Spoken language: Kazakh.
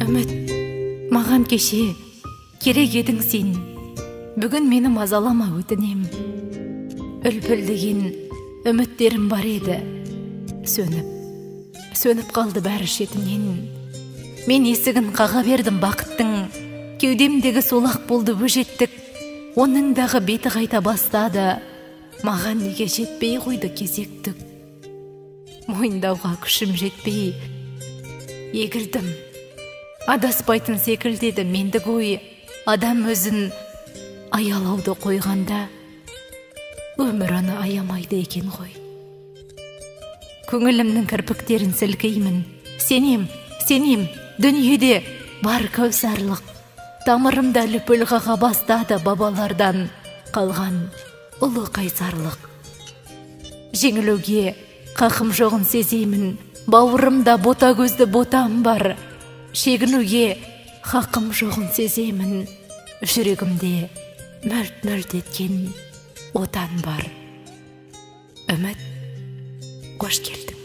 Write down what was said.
Үміт, маған кеше керек едің сен. Бүгін мені мазалама өтінем. Үлпілдеген үміттерім бар еді. Сөніп қалды бәрі шетінен. Мен есігін қаға бердім бақыттың. Кеудемдегі солақ болды өжеттік. Оның дағы беті қайта бастады. Маған неге жетпей қойды кезектік. Мойындауға күшім жетпей егілдім. Адаспайтын секілдеді мендік ой. Адам өзін аялауды қойғанда өмір оны аямайды екен ғой. Көңілімнің кірпіктерін сілкеймін. Сенем, дүниеде бар кәусарлық. Тамырымда лүпіл қаға бастады бабалардан қалған ұлы қайсарлық. Жеңілуге қақым жоғын сезеймін. Бауырымда бота көзді ботам бар. Шегінуге хақым жоғын сеземін. Жүрегімде мөлт-мөлт еткен отан бар. Үміт, қош келдің.